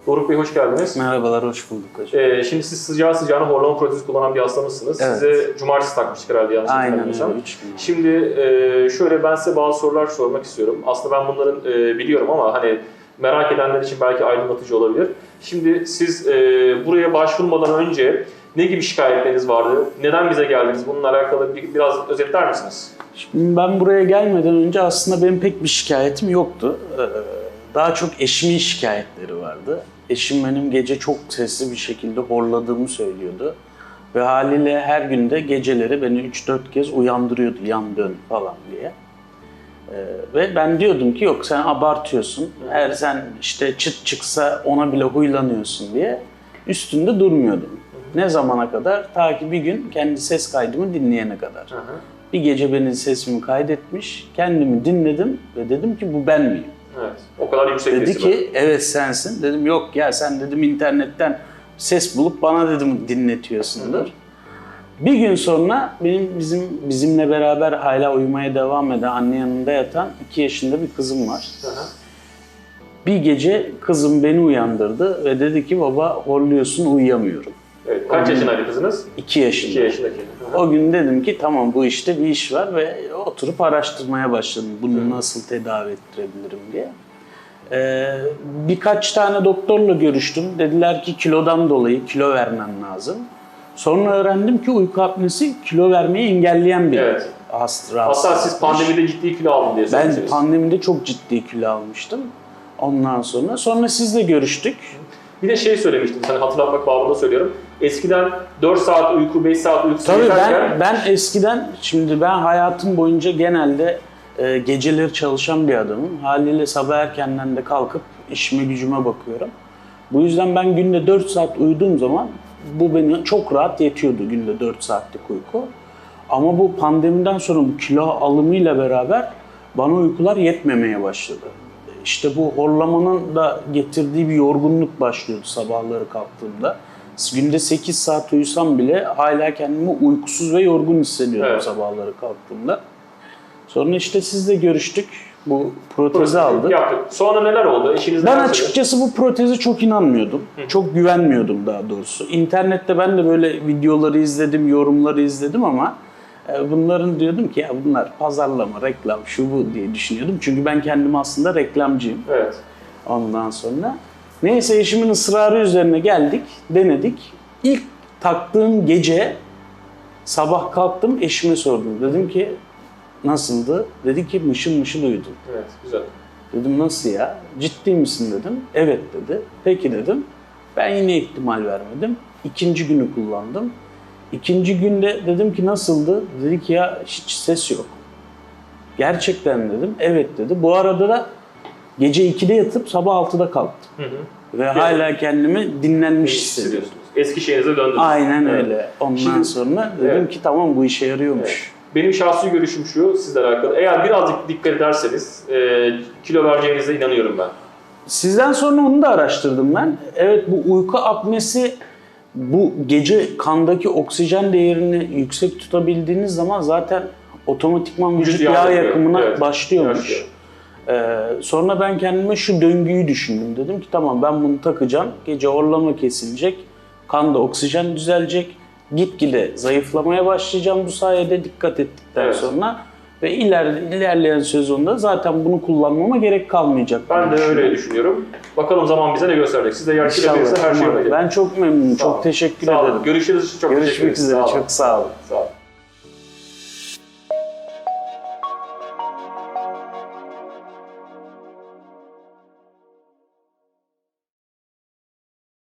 Doruk Bey hoş geldiniz. Merhabalar, hoş bulduk hocam. Şimdi siz sıcağı sıcağına horlama protezi kullanan bir hastamızsınız. Evet. Size cumartesi takmıştık herhalde yanlış Aynen hatırlamıyorsam. öyle, 3 gün. Şimdi şöyle ben size bazı sorular sormak istiyorum. Aslında ben bunların biliyorum ama hani merak edenler için belki aydınlatıcı olabilir. Şimdi siz buraya başvurmadan önce ne gibi şikayetleriniz vardı? Neden bize geldiniz? Bununla alakalı biraz özetler misiniz? Şimdi ben buraya gelmeden önce aslında benim pek bir şikayetim yoktu. Daha çok eşimin şikayetleri vardı. Eşim benim gece çok sesli bir şekilde horladığımı söylüyordu. Ve haliyle her günde geceleri beni 3-4 kez uyandırıyordu, yan dön falan diye. Ve ben diyordum ki yok sen abartıyorsun, eğer sen işte çıt çıksa ona bile huylanıyorsun diye üstünde durmuyordum. Ne zamana kadar? Ta ki bir gün kendi ses kaydımı dinleyene kadar. Bir gece benim sesimi kaydetmiş, kendimi dinledim ve dedim ki bu ben miyim? Evet, o kadar yüksek Dedi sesi ki evet sensin. Dedim yok ya sen dedim internetten ses bulup bana dedim dinletiyorsundur. Bir gün sonra bizimle beraber hala uyumaya devam eden, anne yanında yatan 2 yaşında bir kızım var. Bir gece kızım beni uyandırdı ve dedi ki baba horluyorsun uyuyamıyorum. Evet, kaç yaşındaydı kızınız? 2 yaşında. 2 yaşındaki. O gün dedim ki tamam bu işte bir iş var ve oturup araştırmaya başladım. Bunu nasıl tedavi ettirebilirim diye. Birkaç tane doktorla görüştüm. Dediler ki kilodan dolayı kilo vermen lazım. Sonra öğrendim ki uyku apnesi kilo vermeyi engelleyen bir hastalık. Hatta siz pandemide ciddi kilo aldın diye Ben söylediniz. pandemide çok ciddi kilo almıştım. Ondan sonra sizle görüştük. Bir de şey söylemiştim, hani hatırlatmak babında söylüyorum. Eskiden 4 saat uyku, 5 saat uyku Tabii yeterken... ben eskiden, şimdi ben hayatım boyunca genelde geceleri çalışan bir adamım. Haliyle sabah erkenden de kalkıp işime gücüme bakıyorum. Bu yüzden ben günde 4 saat uyuduğum zaman bu beni çok rahat yetiyordu günde 4 saatlik uyku. Ama bu pandemiden sonra bu kilo alımıyla beraber bana uykular yetmemeye başladı. İşte bu horlamanın da getirdiği bir yorgunluk başlıyordu sabahları kalktığımda. Günde 8 saat uyusam bile hala kendimi uykusuz ve yorgun hissediyordum sabahları kalktığımda. Sonra işte sizle görüştük, bu protezi aldık. Yaptık. Sonra neler oldu? Eşiniz Ben açıkçası bu proteze çok inanmıyordum. Çok güvenmiyordum daha doğrusu. İnternette ben de böyle videoları izledim, yorumları izledim ama bunların diyordum ki ya bunlar pazarlama, reklam, şu bu diye düşünüyordum. Çünkü ben kendim aslında reklamcıyım. Evet. Ondan sonra. Neyse eşimin ısrarı üzerine geldik, denedik. İlk taktığım gece sabah kalktım eşime sordum. Dedim ki nasıldı? Dedi ki mışıl mışıl uyudum. Evet, güzel. Dedim nasıl ya? Ciddi misin dedim. Evet dedi. Peki dedim. Ben yine ihtimal vermedim. 2. günü kullandım. 2. günde dedim ki nasıldı? Dedi ki ya hiç ses yok. Gerçekten dedim. Evet dedi. Bu arada da gece 2'de yatıp sabah 6'da kalktım. Ve hala kendimi dinlenmiş hissediyorum. Eski şeyinize döndünüz. Aynen öyle. Ondan sonra dedim ki tamam bu işe yarıyormuş. Evet. Benim şahsi görüşüm şu, sizle alakalı. Eğer birazcık dikkat ederseniz kilo vereceğinize inanıyorum ben. Sizden sonra onu da araştırdım ben. Evet bu uyku apnesi bu gece kandaki oksijen değerini yüksek tutabildiğiniz zaman zaten otomatikman vücut yağ yakımına başlıyormuş. Sonra ben kendime şu döngüyü düşündüm. Dedim ki tamam ben bunu takacağım. Gece horlama kesilecek. Kanda oksijen düzelecek. Gitgide zayıflamaya başlayacağım bu sayede dikkat ettikten sonra. Ve ilerleyen sezonda zaten bunu kullanmama gerek kalmayacak. Ben de öyle düşünüyorum. Bakalım zaman bize ne gösterecek. Siz de yer kilo verirse her şey olacak. Ben çok memnunum. Çok teşekkür ederim. Görüşürüz. Çok Görüşmek üzere. Çok sağ olun. Sağ olun.